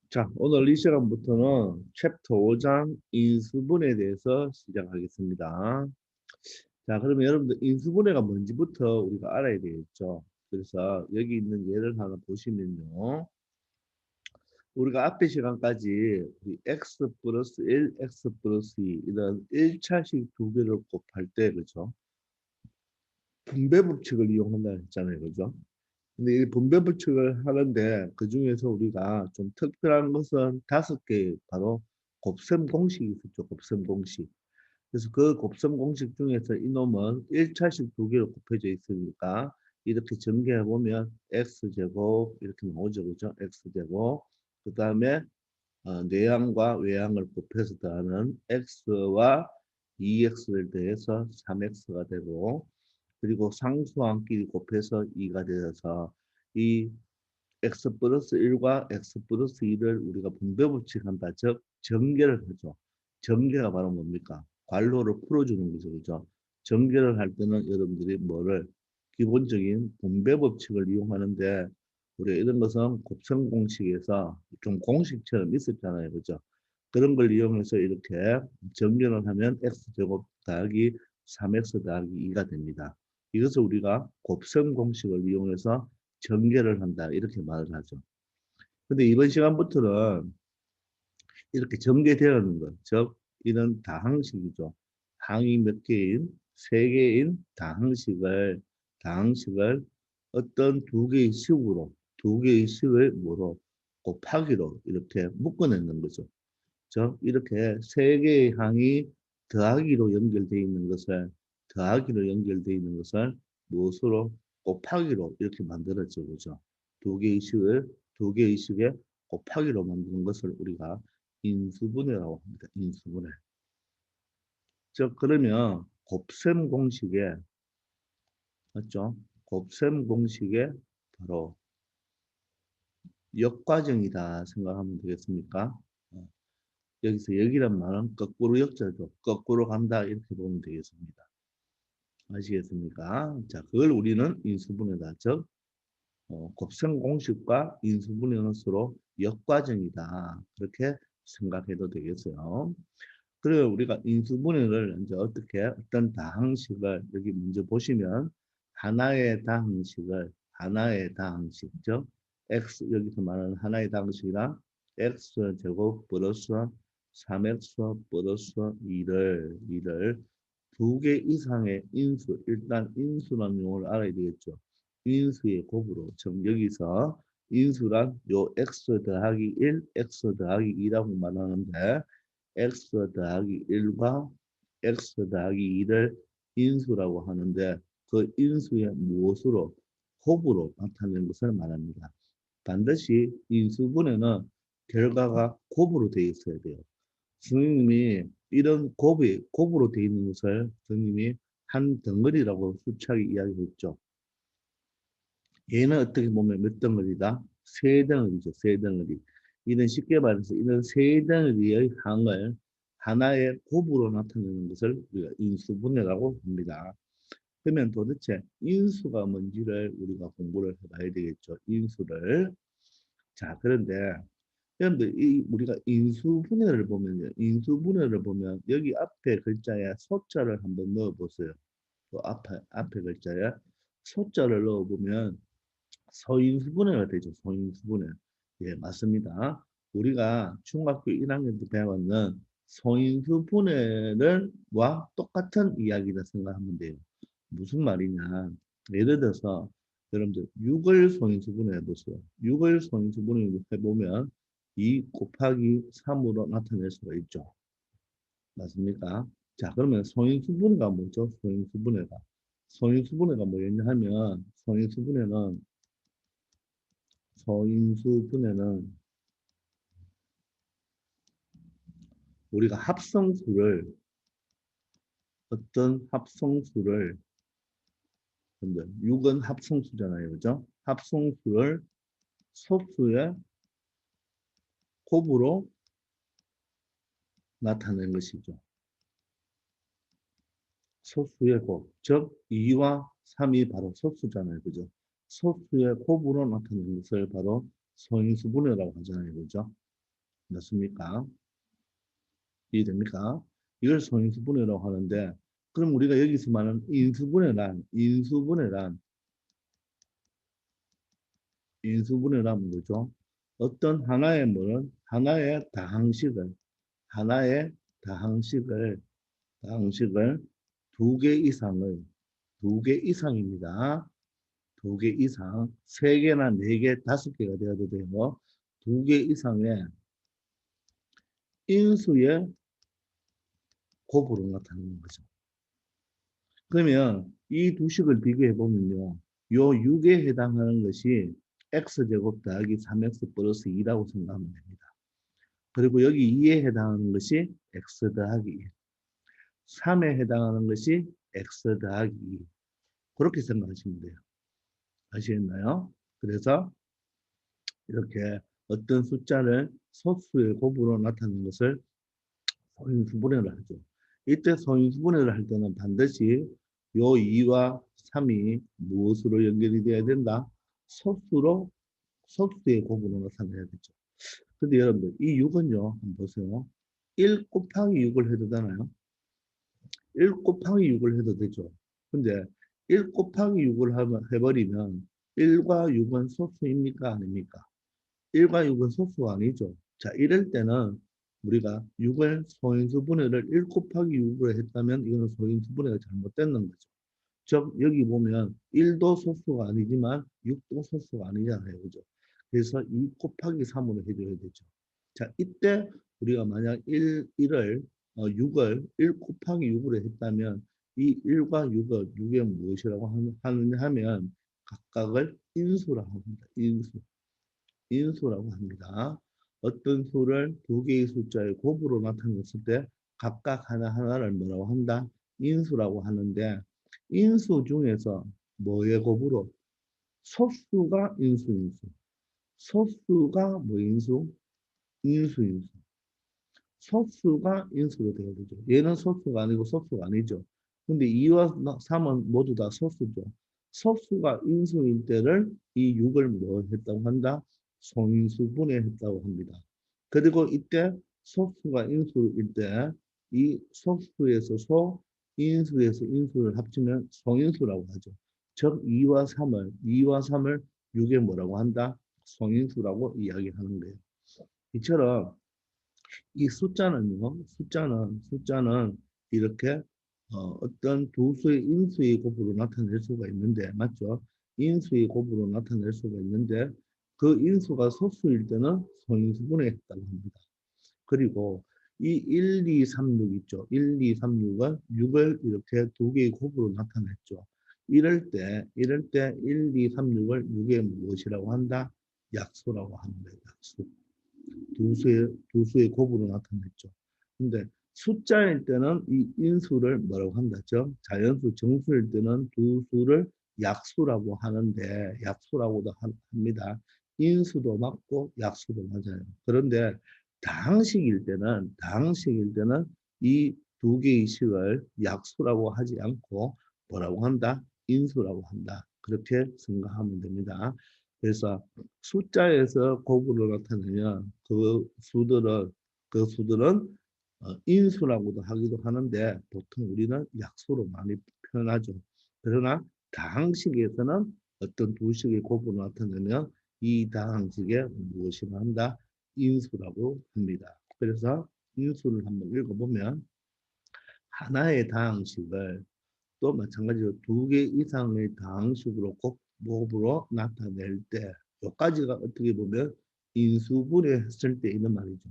자, 오늘 이 시간부터는 챕터 5장 인수분해에 대해서 시작하겠습니다. 자, 그러면 여러분들 인수분해가 뭔지부터 우리가 알아야 되겠죠. 그래서 여기 있는 예를 하나 보시면요. 우리가 앞에 시간까지 이 x 플러스 1, x 플러스 2 이런 1차식 두 개를 곱할 때, 그죠? 분배 법칙을 이용한다 했잖아요. 그죠? 근데 이 분배 법칙을 하는데 그 중에서 우리가 좀 특별한 것은 5개 바로 곱셈 공식이 있었죠. 곱셈 공식. 그래서 그 곱셈 공식 중에서 이놈은 1차식 두 개로 곱해져 있으니까 이렇게 전개해 보면 x제곱 이렇게 나오죠. 그죠? x제곱. 그 다음에 내양과 외양을 곱해서 더하는 x와 2x를 더해서 3x가 되고, 그리고 상수항끼리 곱해서 2가 되어서 이 x 플러스 1과 x 플러스 2를 우리가 분배법칙한다. 즉 전개를 하죠. 전개가 바로 뭡니까? 괄호를 풀어주는 거죠. 그죠? 전개를 할 때는 여러분들이 뭐를 기본적인 분배법칙을 이용하는데, 우리 이런 것은 곱셈 공식에서 좀 공식처럼 있었잖아요. 그죠? 그런 걸 이용해서 이렇게 정렬을 하면 x제곱 더하기 3x 더하기 2가 됩니다. 이것을 우리가 곱셈 공식을 이용해서 전개를 한다 이렇게 말을 하죠. 근데 이번 시간부터는 이렇게 전개되는 것, 즉 이런 다항식이죠. 항이 몇 개인? 세 개인 다항식을 어떤 두 개의 식으로, 두 개의 식을 뭐로 곱하기로 이렇게 묶어내는 거죠. 즉 이렇게 세 개의 항이 더하기로 연결되어 있는 것을 무엇으로 곱하기로 이렇게 만들었죠. 그죠? 두 개의 식에 곱하기로 만드는 것을 우리가 인수분해라고 합니다. 인수분해. 즉 그러면 곱셈 공식에, 맞죠? 곱셈 공식에 바로 역과정이다 생각하면 되겠습니까? 어, 여기서 역이란 말은 거꾸로 역자죠. 거꾸로 간다 이렇게 보면 되겠습니다. 아시겠습니까? 자, 그걸 우리는 인수분해다. 즉 곱셈 공식과 인수분해는 서로 역과정이다. 그렇게 생각해도 되겠어요. 그리고 우리가 인수분해를 이제 어떻게 어떤 다항식을 여기 먼저 보시면 하나의 다항식 즉 x 여기서 말하는 하나의 다항식이랑 x 제곱 플러스 3x 플러스 2를 두 개 이상의 인수, 일단 인수라는 용어를 알아야 되겠죠. 인수의 곱으로 즉 여기서 인수란 요 x 더하기 1, x 더하기 2라고 말하는데, x 더하기 1과 x 더하기 2를 인수라고 하는데, 그 인수의 무엇으로? 곱으로 나타내는 것을 말합니다. 반드시 인수분해는 결과가 곱으로 되어 있어야 돼요. 선생님이 이런 곱으로 되어 있는 것을 선생님이 한 덩어리라고 수차게 이야기했죠. 얘는 어떻게 보면 몇 덩어리다? 세 덩어리죠. 세 덩어리. 이는 쉽게 말해서 이런 세 덩어리의 항을 하나의 곱으로 나타내는 것을 우리가 인수분해라고 합니다. 그러면 도대체 인수가 뭔지를 우리가 공부를 해봐야 되겠죠. 인수를. 자, 그런데 여러분들 이 우리가 인수분해를 보면 여기 앞에 글자에 소자를 한번 넣어 보세요. 또 앞에 글자에 소자를 넣어 보면 서인수분해가 되죠. 서인수분해. 예, 맞습니다. 우리가 중학교 1학년 때 배웠는 서인수분해와 똑같은 이야기다 생각하면 돼요. 무슨 말이냐. 예를 들어서 여러분들 6을 서인수분해 해보세요. 6을 서인수분해 해보면 2 곱하기 3으로 나타낼 수가 있죠. 맞습니까? 자, 그러면 서인수분해가 뭐죠? 서인수분해가 뭐였냐 하면 서인수분해는 우리가 어떤 합성수를, 근데 6은 합성수잖아요. 그죠? 합성수를 소수의 곱으로 나타낸 것이죠. 소수의 곱. 즉, 2와 3이 바로 소수잖아요. 그죠? 소수의 곱으로 나타낸 것을 바로 서인수분해라고 하잖아요. 그죠? 맞습니까? 이해됩니까? 이걸 소인수분해라고 하는데, 그럼 우리가 여기서 말하는 인수분해란 뭐죠? 어떤 하나의 뭐는 하나의 다항식을 다항식을 두 개 이상입니다. 두 개 이상, 세 개나 네 개, 다섯 개가 되어도 되고, 두 개 이상의 인수의 곱으로 나타내는 거죠. 그러면 이 두 식을 비교해 보면요. 요 6에 해당하는 것이 x제곱 더하기 3x 플러스 2라고 생각하면 됩니다. 그리고 여기 2에 해당하는 것이 x 더하기 1. 3에 해당하는 것이 x 더하기 2. 그렇게 생각하시면 돼요. 아시겠나요? 그래서 이렇게 어떤 숫자를 소수의 곱으로 나타내는 것을 소인수분해를 하죠. 이때 소인수분해를 할 때는 반드시 요 2와 3이 무엇으로 연결이 돼야 된다? 소수로, 소수의 곱으로 나타내야 되죠. 근데 여러분들, 이 6은요, 한번 보세요. 1 곱하기 6을 해도 되나요? 1 곱하기 6을 해도 되죠. 근데 1 곱하기 6을 해버리면 1과 6은 소수입니까? 아닙니까? 1과 6은 소수가 아니죠. 자, 이럴 때는 우리가 6을 소인수 분해를 1 곱하기 6으로 했다면 이거는 소인수 분해가 잘못됐는 거죠. 즉 여기 보면 1도 소수가 아니지만 6도 소수가 아니잖아요. 그죠? 그래서 2 곱하기 3으로 해줘야 되죠. 자, 이때 우리가 만약 6을 1 곱하기 6으로 했다면 이 1과 6을 6의 무엇이라고 하느냐 하면 각각을 인수라고 합니다. 인수라고 합니다. 어떤 수를 두 개의 숫자의 곱으로 나타냈을 때 각각 하나하나를 뭐라고 한다? 인수라고 하는데 인수 중에서 뭐의 곱으로? 소수가 인수. 소수가 뭐 인수? 인수. 소수가 인수로 되어야 되죠. 얘는 소수가 아니고 소수가 아니죠. 근데 2와 3은 모두 다 소수죠. 소수가 인수일 때를 이 6을 뭐 했다고 한다? 소인수분해했다고 합니다. 그리고 이때 소수가 인수일 때 이 소수에서 인수에서 인수를 합치면 소인수라고 하죠. 즉 2와 3을 6에 뭐라고 한다? 소인수라고 이야기하는 거예요. 이처럼 이 숫자는 이렇게 어떤 두 수의 인수의 곱으로 나타낼 수가 있는데, 맞죠? 인수의 곱으로 나타낼 수가 있는데, 그 인수가 소수일 때는 소인수분해 했다고 합니다. 그리고 이 1, 2, 3, 6 있죠? 1, 2, 3, 6은 6을 이렇게 두 개의 곱으로 나타냈죠. 이럴 때 1, 2, 3, 6을 6의 무엇이라고 한다? 약수라고 하는 거예요. 약수. 두 수의 곱으로 나타냈죠. 근데 숫자일 때는 이 인수를 뭐라고 한다죠? 자연수, 정수일 때는 두 수를 약수라고 하는데, 약수라고도 합니다. 인수도 맞고 약수도 맞아요. 그런데 다항식일 때는 이 두 개의 식을 약수라고 하지 않고 뭐라고 한다? 인수라고 한다. 그렇게 생각하면 됩니다. 그래서 숫자에서 곱으로 나타내면 그 수들은 인수라고도 하기도 하는데 보통 우리는 약수로 많이 표현하죠. 그러나 다항식에서는 어떤 두 식의 곱으로 나타내면 이 다항식에 무엇이라 한다? 인수라고 합니다. 그래서 인수를 한번 읽어보면 하나의 다항식을 또 마찬가지로 두 개 이상의 다항식으로 곱으로 나타낼 때 여기까지가 어떻게 보면 인수분해했을 때 있는 말이죠.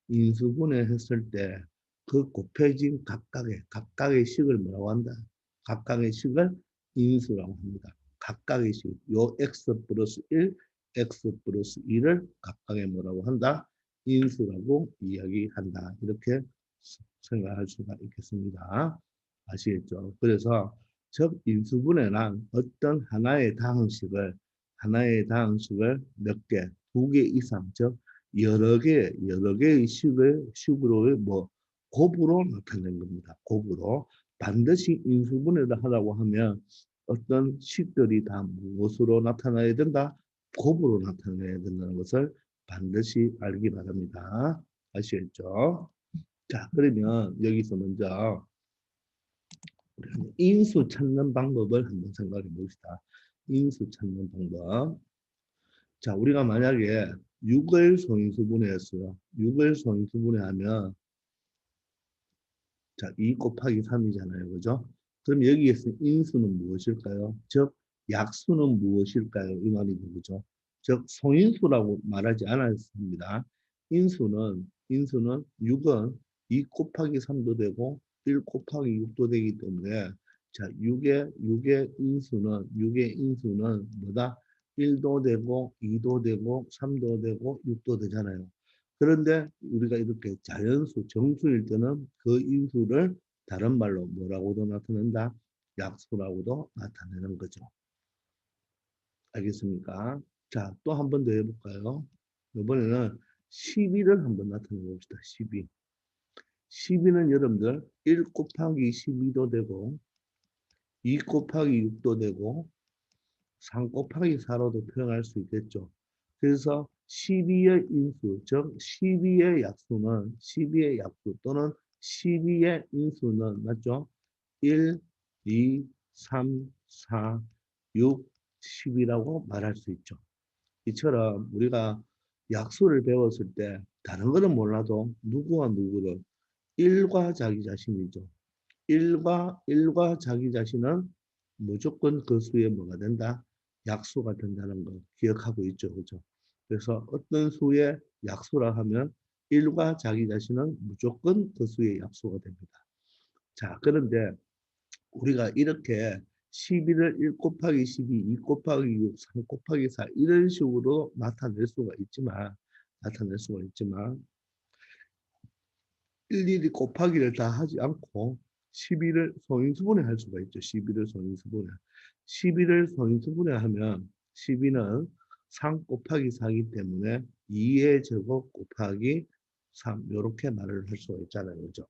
인수분해했을 때 그 곱해진 각각의 식을 뭐라고 한다? 각각의 식을 인수라고 합니다. 각각의 식, 요 x 플러스 1, x 플러스 2를 각각의 뭐라고 한다? 인수라고 이야기한다. 이렇게 생각할 수가 있겠습니다. 아시겠죠? 그래서 즉 인수분해란 어떤 하나의 다항식을 몇 개, 두 개 이상, 즉 여러 개의 식으로 뭐 곱으로 나타낸 겁니다. 곱으로 반드시 인수분해를 하라고 하면 어떤 식들이 다 무엇으로 나타나야 된다? 곱으로 나타내야 된다는 것을 반드시 알기 바랍니다. 아시겠죠? 자, 그러면 여기서 먼저 우리가 인수 찾는 방법을 한번 생각해 봅시다. 인수 찾는 방법. 자, 우리가 만약에 6을 소인수분해했어요. 6을 소인수분해하면 자, 2 곱하기 3이잖아요. 그죠? 그럼 여기에서 인수는 무엇일까요? 즉, 약수는 무엇일까요? 이 말이죠. 그죠? 즉, 소인수라고 말하지 않았습니다. 인수는 6은 2 곱하기 3도 되고 1 곱하기 6도 되기 때문에 자, 6의 인수는 뭐다? 1도 되고 2도 되고 3도 되고 6도 되잖아요. 그런데 우리가 이렇게 자연수, 정수일 때는 그 인수를 다른 말로 뭐라고도 나타낸다? 약수라고도 나타내는 거죠. 알겠습니까? 자, 또 한 번 더 해볼까요? 이번에는 12를 한번 나타내 봅시다. 12. 12는 여러분들 1 곱하기 12도 되고 2 곱하기 6도 되고 3 곱하기 4로도 표현할 수 있겠죠. 그래서 12의 인수, 즉 12의 약수는 12의 약수 또는 12의 인수는 맞죠? 1, 2, 3, 4, 6, 10이라고 말할 수 있죠. 이처럼 우리가 약수를 배웠을 때 다른 거는 몰라도 누구와 누구를 1과 자기 자신이죠. 1과 자기 자신은 무조건 그 수에 뭐가 된다? 약수가 된다는 거 기억하고 있죠. 그죠? 그래서 어떤 수의 약수라 하면 1과 자기 자신은 무조건 그 수의 약수가 됩니다. 자, 그런데 우리가 이렇게 12를 1 곱하기 12, 2 곱하기 6, 3 곱하기 4 이런 식으로 나타낼 수가 있지만 일일이 곱하기를 다 하지 않고 12를 소인수분해 할 수가 있죠. 12를 소인수분해. 12를 소인수분해 하면 12는 3 곱하기 4이기 때문에 2의 제곱 곱하기 3 이렇게 말을 할 수가 있잖아요. 그죠?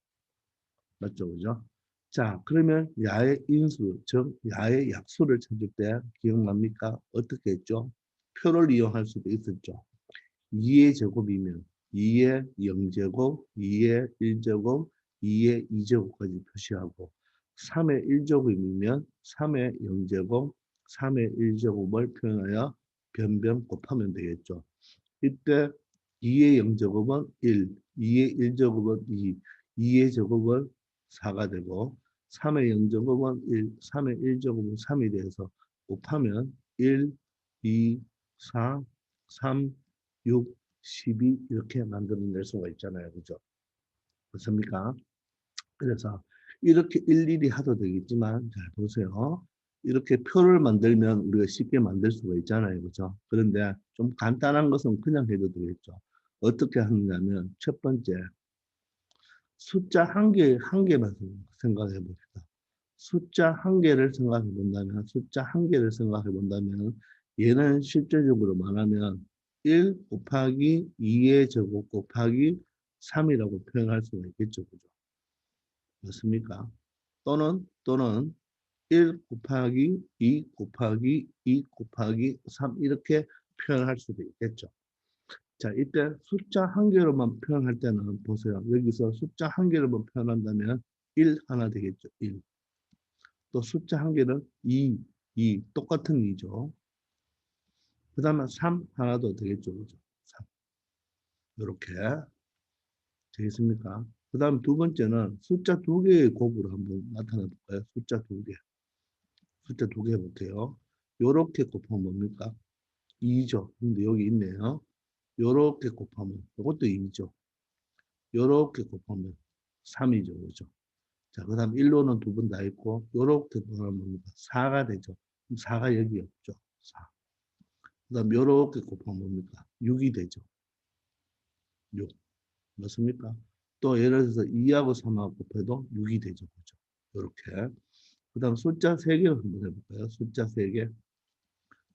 맞죠? 그죠? 자, 그러면 야의 인수, 즉 야의 약수를 찾을 때 기억납니까? 어떻게 했죠? 표를 이용할 수도 있었죠. 2의 제곱이면 2의 0제곱, 2의 1제곱, 2의 2제곱까지 표시하고 3의 1제곱이면 3의 0제곱, 3의 1제곱을 표현하여 변변 곱하면 되겠죠. 이때 2의 0제곱은 1, 2의 1제곱은 2, 2의 제곱은 4가 되고 3의 0제곱은 1, 3의 1제곱은 3이 돼서 곱하면 1, 2, 4, 3, 6, 12 이렇게 만들어낼 수가 있잖아요. 그죠? 그렇습니까? 그래서 이렇게 일일이 하도 되겠지만 잘 보세요. 이렇게 표를 만들면 우리가 쉽게 만들 수가 있잖아요. 그죠? 그런데 좀 간단한 것은 그냥 해도 되겠죠. 어떻게 하느냐면 첫 번째 숫자 한 개만 생각해 봅시다. 숫자 한 개를 생각해 본다면 얘는 실제적으로 말하면 1 곱하기 2의 제곱 곱하기 3이라고 표현할 수가 있겠죠. 그죠? 맞습니까? 또는 1 곱하기 2 곱하기 2 곱하기 3 이렇게 표현할 수도 있겠죠. 자, 이때 숫자 한 개로만 표현할 때는 보세요. 여기서 숫자 한 개로만 표현한다면 1 하나 되겠죠. 1. 또 숫자 한 개는 2 똑같은 2죠. 그 다음에 3 하나 더 되겠죠. 그죠? 3. 이렇게 되겠습니까? 그 다음 두 번째는 숫자 두 개의 곱으로 한번 나타내 볼까요? 숫자 두 개. 숫자 두 개 해볼게요. 요렇게 곱하면 뭡니까? 2죠. 근데 여기 있네요. 요렇게 곱하면 이것도 2죠. 요렇게 곱하면 3이죠. 그죠? 자, 그 다음 1로는 두 번 다 있고 요렇게 곱하면 뭡니까? 4가 되죠. 그럼 4가 여기 없죠. 4. 그 다음 요렇게 곱하면 뭡니까? 6이 되죠. 6. 맞습니까? 또 예를 들어서 2하고 3하고 곱해도 6이 되죠. 그죠? 요렇게. 그 다음 숫자 3개를 한번 해볼까요? 숫자 3개.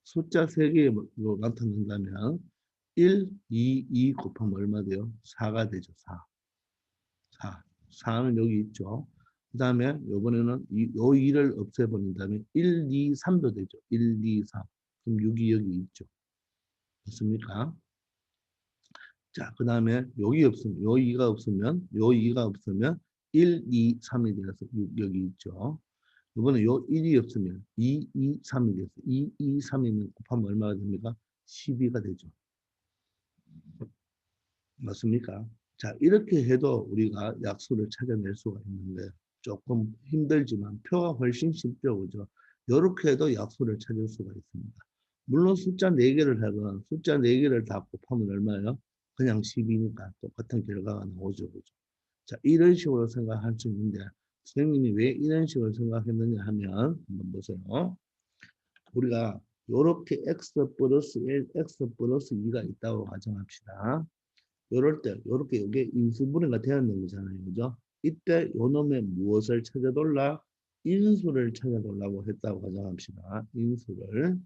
숫자 3개로 나타낸다면 1, 2 곱하면 얼마 돼요? 4가 되죠. 4. 4. 4는 여기 있죠. 그 다음에 이번에는 요 2를 없애버린다면 1, 2, 3도 되죠. 1, 2, 3. 그럼 6이 여기 있죠. 됐습니까? 자, 그 다음에 여기 없으면, 요 2가 없으면, 요 2가 없으면 1, 2, 3이 되어서 6 여기 있죠. 이번에 요 1이 없으면 2, 2, 3이 되어서 2, 2, 3이면 곱하면 얼마가 됩니까? 12가 되죠. 맞습니까? 자, 이렇게 해도 우리가 약수를 찾아낼 수가 있는데 조금 힘들지만 표가 훨씬 쉽죠. 그죠? 이렇게 해도 약수를 찾을 수가 있습니다. 물론 숫자 4개를 하건 숫자 4개를 다 곱하면 얼마예요? 그냥 10이니까 똑같은 결과가 나오죠. 그죠? 자, 이런 식으로 생각할 수 있는데 선생님이 왜 이런 식으로 생각했느냐 하면 한번 보세요. 우리가 이렇게 x 플러스 1, x 플러스 2가 있다고 가정합시다. 요럴 때 요렇게 이게 인수분해가 되었는 거잖아요. 그죠? 이때 요놈의 무엇을 찾아돌라? 인수를 찾아돌라고 했다고 가정합시다. 인수를.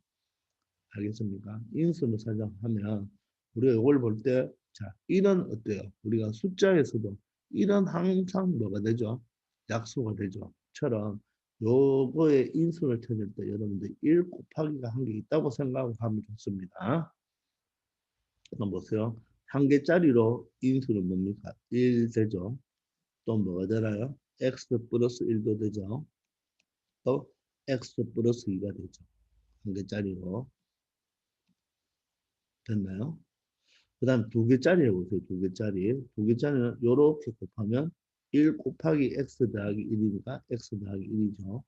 알겠습니까? 인수를 찾아하면 우리가 이걸 볼 때 자, 1은 어때요? 우리가 숫자에서도 1은 항상 뭐가 되죠? 약수가 되죠. 처럼 요거의 인수를 찾을 때 여러분들 1 곱하기가 한 개 있다고 생각하면 좋습니다. 한번 보세요. 한 개짜리로 인수는 뭡니까? 1 되죠. 또 뭐가 되나요? x 플러스 1도 되죠. 또 x 플러스 2가 되죠. 한 개짜리로. 됐나요? 그 다음 두 개짜리 해보세요. 두 개짜리. 두 개짜리는 요렇게 곱하면 1 곱하기 x 더하기 1이니까 x 더하기 1이죠.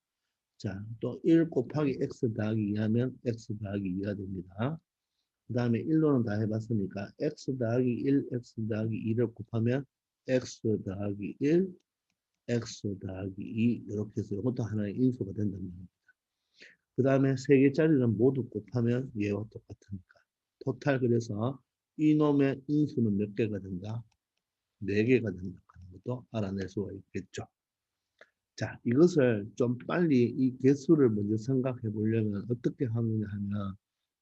자, 또 1 곱하기 x 더하기 2 하면 x 더하기 2가 됩니다. 그 다음에 1로는 다 해봤으니까 x 더하기 1, x 더하기 2를 곱하면 x 더하기 1, x 더하기 2 이렇게 해서 이것도 하나의 인수가 된다는 겁니다. 그 다음에 세 개짜리는 모두 곱하면 얘와 똑같으니까 토탈 그래서 이놈의 인수는 몇 개가 된다? 4개가 된다는 것도 알아낼 수가 있겠죠. 자, 이것을 좀 빨리 이 개수를 먼저 생각해 보려면 어떻게 하느냐 하면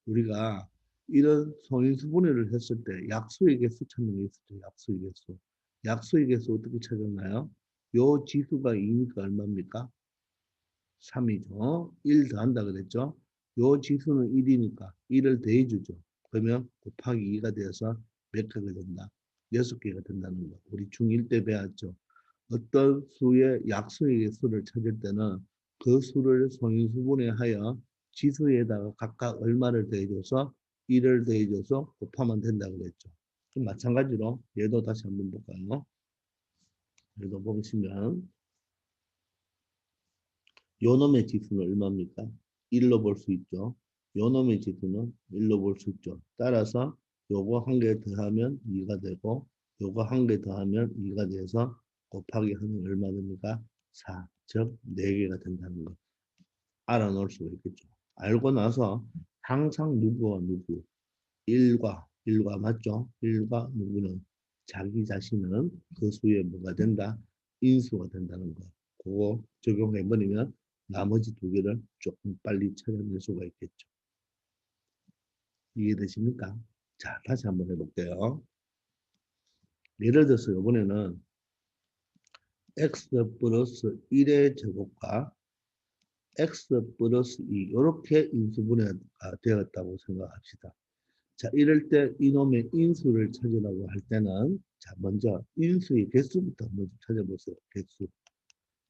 우리가 이런 소인수분해를 했을 때 약수의 개수 찾는 게 있었죠. 약수의 개수. 약수의 개수 어떻게 찾았나요? 요 지수가 2니까 얼마입니까? 3이죠. 1 더한다 그랬죠. 요 지수는 1이니까 1을 더해주죠. 그러면 곱하기 2가 되어서 몇 개가 된다? 6개가 된다는 거. 우리 중1 때 배웠죠. 어떤 수의 약수의 개수를 찾을 때는 그 수를 소인수분해하여 지수에다가 각각 얼마를 더해줘서 1을 더해줘서 곱하면 된다 그랬죠. 마찬가지로 얘도 다시 한번 볼까요? 얘도 보시면 요놈의 지수는 얼마입니까? 1로 볼 수 있죠. 요놈의 지수는 1로 볼 수 있죠. 따라서 요거 한 개 더하면 2가 되고 요거 한 개 더하면 2가 돼서 곱하기 하면 얼마 됩니까? 4, 즉 4개가 된다는 거 알아놓을 수가 있겠죠. 알고 나서 항상 누구와 누구 1과 맞죠? 1과 누구는 자기 자신은 그 수에 뭐가 된다? 인수가 된다는 거. 그거 적용해버리면 나머지 두 개를 조금 빨리 찾아낼 수가 있겠죠. 이해되십니까? 자, 다시 한번 해볼게요. 예를 들어서 이번에는 x 플러스 1의 제곱과 x 플러스 2 이렇게 인수분해가 되었다고 생각합시다. 자, 이럴 때 이놈의 인수를 찾으라고 할 때는 자, 먼저 인수의 개수부터 먼저 찾아보세요. 개수.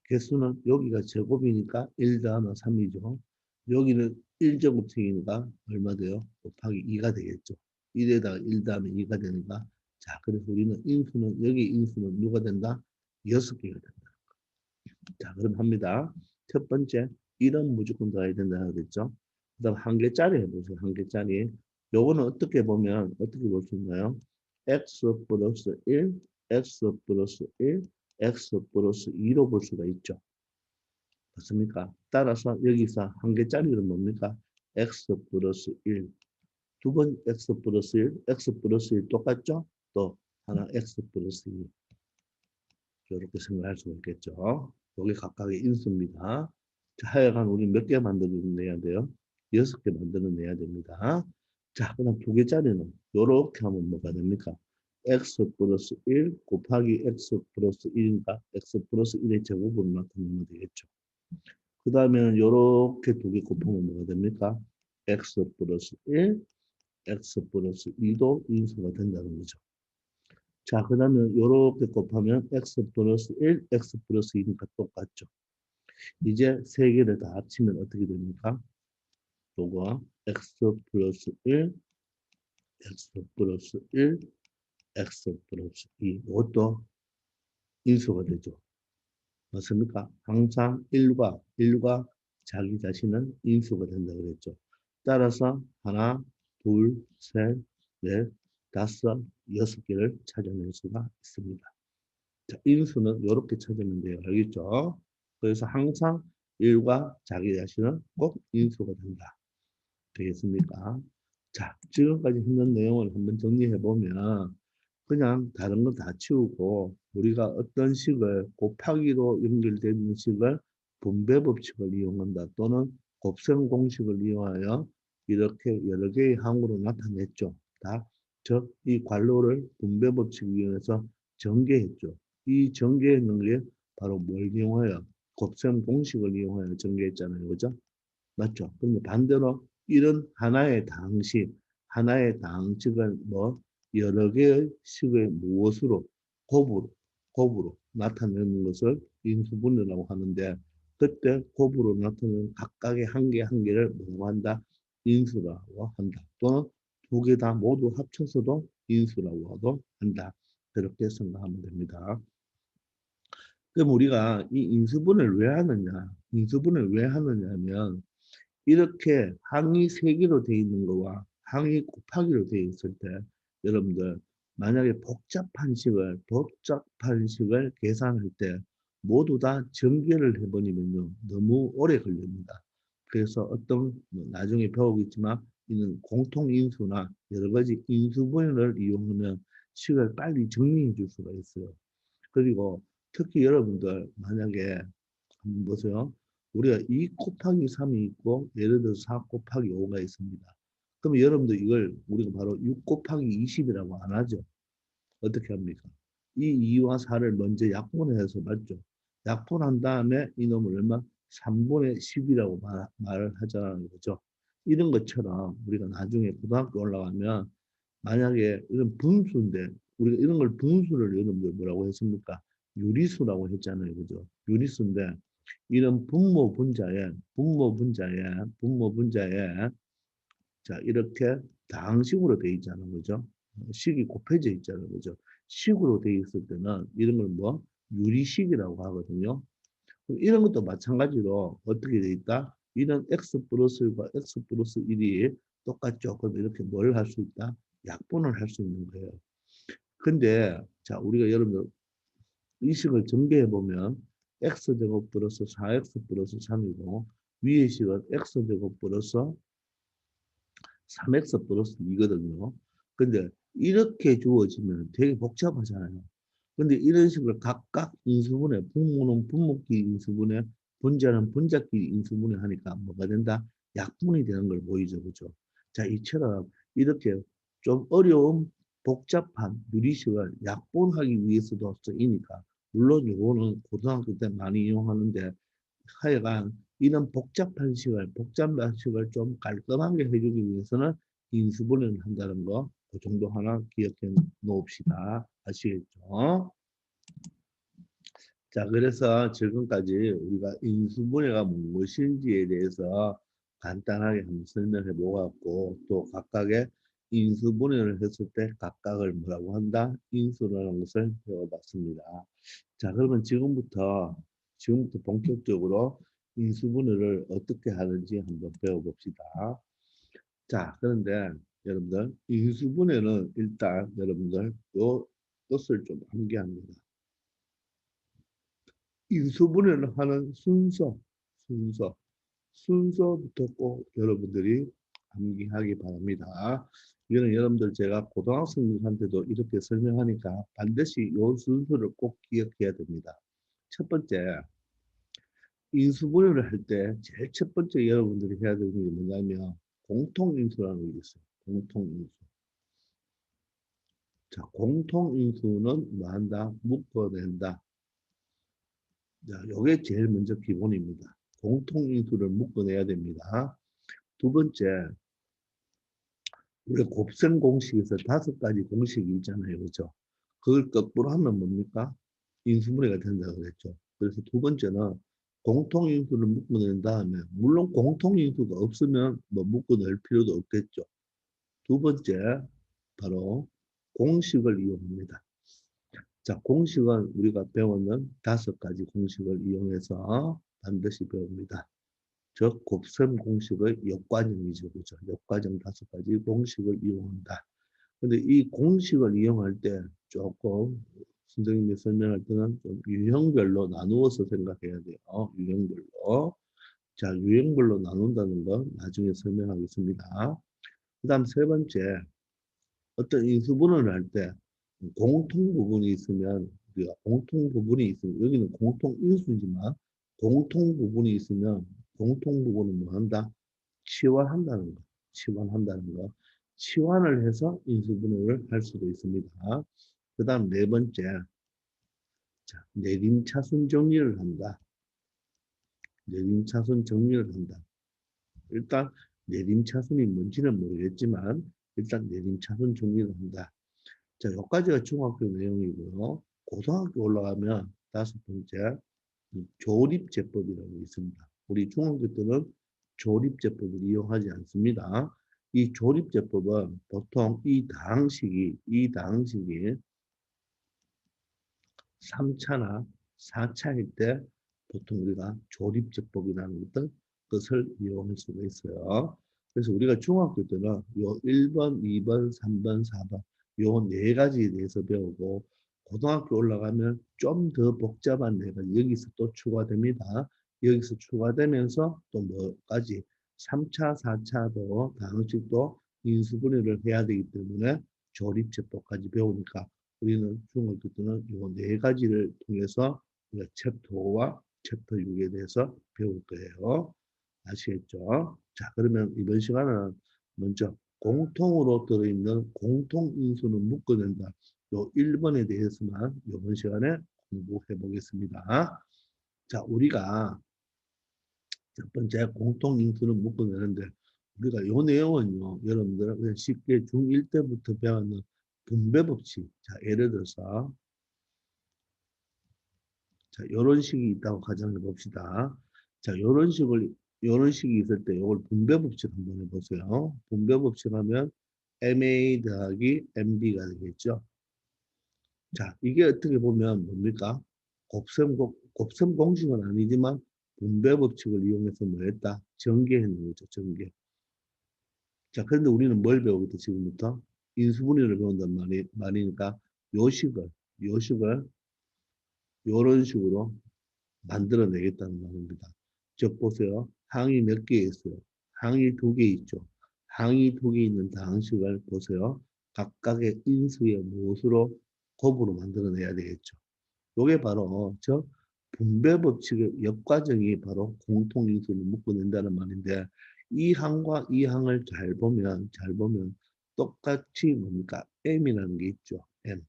개수는 여기가 제곱이니까 1 더하면 3이죠. 여기는 1제곱층이니까 얼마 돼요? 곱하기 2가 되겠죠. 1에다가 1 더하면 2가 되니까 자, 그래서 우리는 인수는 여기 인수는 누가 된다? 6개가 된다. 자, 그럼 합니다. 첫 번째 1은 무조건 더해야 된다 그랬죠. 그 다음 한 개짜리 해보세요. 한 개짜리. 요거는 어떻게 보면 어떻게 볼 수 있나요? x 플러스 1, x 플러스 1, x 플러스 2로 볼 수가 있죠. 맞습니까? 따라서 여기서 한 개짜리는 뭡니까? x 플러스 1. 두 번 x 플러스 1, x 플러스 1 똑같죠? 또 하나 x 플러스 2. 이렇게 생각할 수가 있겠죠. 여기 각각의 인수입니다. 자, 하여간 우리 몇 개 만들어내야 돼요? 6개 만들어내야 됩니다. 자, 그다음 두 개짜리는 이렇게 하면 뭐가 됩니까? x 플러스 1 곱하기 x 플러스 1이니까 x 플러스 1의 제곱으로 나타내면 되겠죠. 그 다음에는 이렇게 두 개 곱하면 뭐가 됩니까? x 플러스 1, x 플러스 2도 인수가 된다는 거죠. 자, 그 다음에 요렇게 곱하면 x 플러스 1, x 플러스 2니까 똑같죠. 이제 세 개를 다 합치면 어떻게 됩니까? 요거 x 플러스 1, x 플러스 1, x 플러스 2. 이것도 인수가 되죠. 맞습니까? 항상 1과 자기 자신은 인수가 된다 그랬죠. 따라서 하나, 둘, 셋, 넷, 다섯, 여섯 개를 찾아낼 수가 있습니다. 자, 인수는 이렇게 찾으면 돼요. 알겠죠? 그래서 항상 1과 자기 자신은 꼭 인수가 된다. 되겠습니까? 자, 지금까지 했는 내용을 한번 정리해 보면 그냥 다른 건 다 치우고 우리가 어떤 식을 곱하기로 연결되는 식을 분배 법칙을 이용한다 또는 곱셈 공식을 이용하여 이렇게 여러 개의 항으로 나타냈죠. 다, 즉, 이 괄호를 분배 법칙을 이용해서 전개했죠. 이 전개했는 게 바로 뭘 이용하여 곱셈 공식을 이용하여 전개했잖아요. 그죠? 맞죠? 근데 반대로 이런 하나의 당식, 하나의 당식을 뭐 여러 개의 식의 무엇으로 곱으로 나타내는 것을 인수분해라고 하는데 그때 곱으로 나타내는 각각의 한 개 한 개를 뭐라고 한다? 인수라고 한다. 또는 두 개 다 모두 합쳐서도 인수라고 한다. 그렇게 생각하면 됩니다. 그럼 우리가 이 인수분해를 왜 하느냐? 인수분해를 왜 하느냐면 이렇게 항이 세 개로 되어 있는 거와 항이 곱하기로 되어 있을 때 여러분들 만약에 복잡한 식을 계산할 때 모두 다 전개를 해버리면요 너무 오래 걸립니다. 그래서 어떤 뭐 나중에 배우겠지만 이는 공통인수나 여러 가지 인수분해를 이용하면 식을 빨리 정리해 줄 수가 있어요. 그리고 특히 여러분들 만약에 한번 보세요. 우리가 2 곱하기 3이 있고 예를 들어서 4 곱하기 5가 있습니다. 그럼 여러분들 이걸 우리가 바로 6 곱하기 20이라고 안 하죠. 어떻게 합니까? 이 2와 4를 먼저 약분해서 맞죠? 약분한 다음에 이놈을 얼마? 3분의 10이라고 말을 하자는 거죠. 이런 것처럼 우리가 나중에 고등학교 올라가면 만약에 이런 분수인데 우리가 이런 걸 분수를 여러분들 뭐라고 했습니까? 유리수라고 했잖아요. 그죠? 유리수인데 이런 분모분자에 자 이렇게 다항식으로 돼 있잖아요. 그죠? 식이 곱해져 있잖아요. 그죠? 식으로 돼 있을 때는 이런 걸 뭐 유리식이라고 하거든요. 이런 것도 마찬가지로 어떻게 돼 있다? 이런 x 플러스 1과 x 플러스 1이 똑같죠. 그럼 이렇게 뭘 할 수 있다? 약분을 할 수 있는 거예요. 근데 자 우리가 여러분들 이 식을 전개해 보면 x제곱 플러스 4x 플러스 3이고 위의 식은 x제곱 플러스 3x 플러스 2거든요. 근데 이렇게 주어지면 되게 복잡하잖아요. 근데 이런 식으로 각각 인수분해, 분모는 분모끼리 인수분해, 분자는 분자끼리 인수분해 하니까 뭐가 된다? 약분이 되는 걸 보이죠. 그죠? 자, 이처럼 이렇게 좀 어려운 복잡한 유리식을 약분하기 위해서도 쓰이니까 물론 이거는 고등학교 때 많이 이용하는데 하여간 이런 복잡한 식을 좀 깔끔하게 해주기 위해서는 인수분해를 한다는 거, 그 정도 하나 기억해 놓읍시다. 아시겠죠? 자, 그래서 지금까지 우리가 인수분해가 무엇인지에 대해서 간단하게 한번 설명해 보았고, 또 각각의 인수분해를 했을 때 각각을 뭐라고 한다? 인수라는 것을 배워봤습니다. 자, 그러면 지금부터 본격적으로 인수분해를 어떻게 하는지 한번 배워봅시다. 자, 그런데 여러분들, 인수분해는 일단 여러분들 요 것을 좀 암기합니다. 인수분해를 하는 순서, 순서부터 꼭 여러분들이 암기하기 바랍니다. 이거는 여러분들 제가 고등학생들한테도 이렇게 설명하니까 반드시 이 순서를 꼭 기억해야 됩니다. 첫 번째, 인수분해를 할 때 제일 첫 번째 여러분들이 해야 되는 게 뭐냐면 공통인수라는 게 있어요. 공통인수. 자, 공통인수는 뭐 한다? 묶어낸다. 자, 요게 제일 먼저 기본입니다. 공통인수를 묶어내야 됩니다. 두 번째, 우리 곱셈 공식에서 5가지 공식이 있잖아요. 그죠? 그걸 거꾸로 하면 뭡니까? 인수분해가 된다고 그랬죠. 그래서 두 번째는 공통인수를 묶어낸 다음에 물론 공통인수가 없으면 뭐 묶어낼 필요도 없겠죠. 두 번째 바로 공식을 이용합니다. 자, 공식은 우리가 배우는 5가지 공식을 이용해서 반드시 배웁니다. 즉 곱셈 공식의 역과정이죠. 그죠? 역과정 5가지 공식을 이용한다. 근데 이 공식을 이용할 때 조금 선생님이 설명할 때는 좀 유형별로 나누어서 생각해야 돼요. 유형별로. 자, 유형별로 나눈다는 건 나중에 설명하겠습니다. 그 다음 세 번째, 어떤 인수분해를 할 때 공통 부분이 있으면, 우리가 공통 부분이 있으면, 여기는 공통 인수지만, 공통 부분이 있으면, 공통 부분은 뭐 한다? 치환한다는 거. 치환한다는 거. 치환을 해서 인수분해를 할 수도 있습니다. 그 다음 네 번째, 자, 내림차순 정리를 한다. 내림차순 정리를 한다. 일단 내림차순이 뭔지는 모르겠지만 일단 내림차순 정리를 한다. 자, 여기까지가 중학교 내용이고요. 고등학교 올라가면 5번째 조립제법이라고 있습니다. 우리 중학교 때는 조립제법을 이용하지 않습니다. 이 조립제법은 보통 이 다항식이 3차나 4차일 때 보통 우리가 조립제법이라는 것을 이용할 수가 있어요. 그래서 우리가 중학교 때는 요 1번, 2번, 3번, 4번 요 네 가지에 대해서 배우고 고등학교 올라가면 좀 더 복잡한 네 가지 여기서 또 추가됩니다. 여기서 추가되면서 또 뭐까지 3차, 4차도 다항식도 인수분해를 해야 되기 때문에 조립제법까지 배우니까 우리는 중학교 때는 이 네 가지를 통해서 우리가 챕터 5와 챕터 6에 대해서 배울 거예요. 아시겠죠? 자, 그러면 이번 시간은 먼저 공통으로 들어있는 공통인수는 묶어낸다. 요 1번에 대해서만 이번 시간에 공부해 보겠습니다. 자, 우리가 첫 번째 공통인수는 묶어내는데 우리가 요 내용은요, 여러분들 그냥 쉽게 중1 때부터 배웠는 분배 법칙. 자, 예를 들어서 자, 요런 식이 있다고 가정해 봅시다. 자, 요런 식이 있을 때 이걸 분배 법칙 한번 해보세요. 분배 법칙 하면 MA 더하기 MB가 되겠죠. 자, 이게 어떻게 보면 뭡니까? 곱셈 공식은 아니지만 분배 법칙을 이용해서 뭐 했다? 전개했는 거죠, 전개. 자, 그런데 우리는 뭘 배우겠다, 지금부터? 인수분해를 배운단 말이니까 요식을 요런 식으로 만들어내겠다는 말입니다. 즉 보세요. 항이 몇 개 있어요? 항이 2개 있죠. 항이 2개 있는 다항식을 보세요. 각각의 인수의 무엇으로 곱으로 만들어내야 되겠죠. 이게 바로 저 분배 법칙의 역과정이 바로 공통인수를 묶어낸다는 말인데 이 항과 이 항을 잘 보면 똑같이 뭡니까? M이라는 게 있죠. M.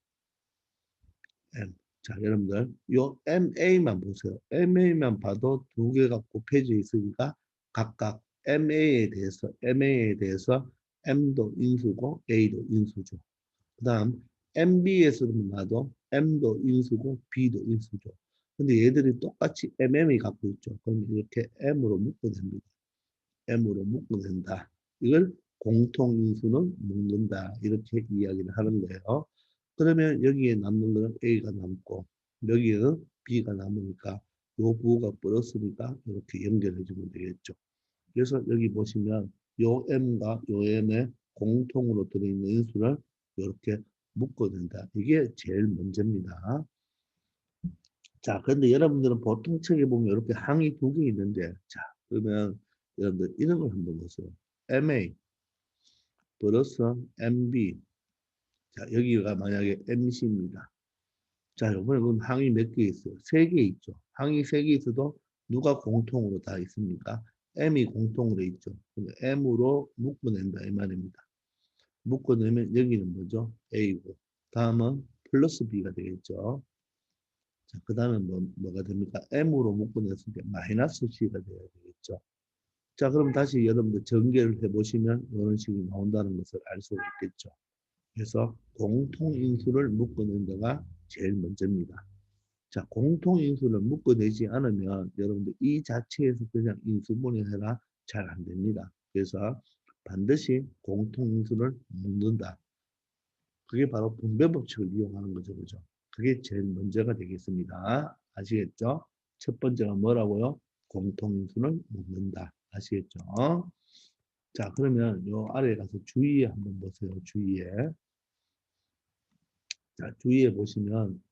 M. 자, 여러분들, 요 MA만 보세요. MA만 봐도 2개가 곱해져 있으니까 각각 MA에 대해서 M도 인수고 A도 인수죠. 그 다음 MB에서도 봐도 M도 인수고 B도 인수죠. 근데 얘들이 똑같이 MM이 갖고 있죠. 그럼 이렇게 M으로 묶어냅니다. M으로 묶어낸다. 이걸 공통인수는 묶는다. 이렇게 이야기를 하는 거예요. 그러면 여기에 남는 거는 A가 남고 여기에는 B가 남으니까 요 부호가 플러스니까 이렇게 연결해 주면 되겠죠. 그래서 여기 보시면 요 M과 요 M의 공통으로 들어있는 인수를 이렇게 묶어낸다. 이게 제일 문제입니다. 자, 그런데 여러분들은 보통 책에 보면 이렇게 항이 2개 있는데, 자, 그러면 여러분들 이런 걸 한번 보세요. MA 플러스 MB. 자, 여기가 만약에 MC입니다. 자, 이번에 그럼 항이 몇 개 있어요? 3개 있죠. 항이 3개 있어도 누가 공통으로 다 있습니까? M이 공통으로 있죠. 그럼 M으로 묶어낸다 이 말입니다. 묶어내면 여기는 뭐죠? A고. 다음은 플러스 B가 되겠죠. 자, 그 다음에 뭐가 됩니까? M으로 묶어냈을 때 마이너스 C가 되어야 되겠죠. 자, 그럼 다시 여러분들 전개를 해보시면 이런 식이 나온다는 것을 알 수가 있겠죠. 그래서 공통인수를 묶어낸 데가 제일 먼저입니다. 자, 공통인수를 묶어내지 않으면 여러분들 이 자체에서 그냥 인수분해해라 잘 안 됩니다. 그래서 반드시 공통인수를 묶는다. 그게 바로 분배법칙을 이용하는 거죠. 그죠? 그게 제일 먼저가 되겠습니다. 아시겠죠? 첫 번째가 뭐라고요? 공통인수를 묶는다. 아시겠죠? 자, 그러면 요 아래에 가서 주의에 한번 보세요. 주의에. 자, 주의에 보시면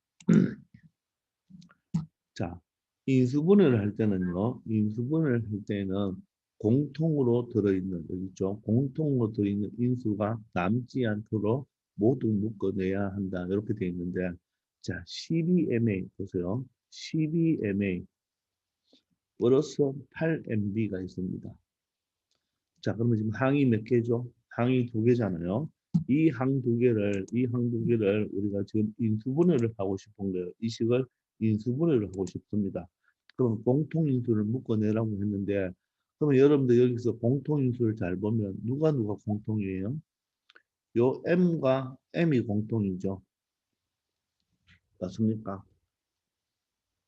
자, 인수분해를 할 때는요. 인수분해를 할 때는 공통으로 들어있는 여기 있죠. 공통으로 들어있는 인수가 남지 않도록 모두 묶어내야 한다. 이렇게 되어 있는데 자, 12MA 보세요. 12MA 플러스 8MB가 있습니다. 자, 그러면 지금 항이 몇 개죠? 항이 두 개잖아요. 이 항 두 개를 우리가 지금 인수분해를 하고 싶은 거예요. 이 식을 인수분해를 하고 싶습니다. 그럼 공통인수를 묶어내라고 했는데, 그러면 여러분들 여기서 공통인수를 잘 보면 누가 공통이에요? 요 M과 M이 공통이죠. 맞습니까?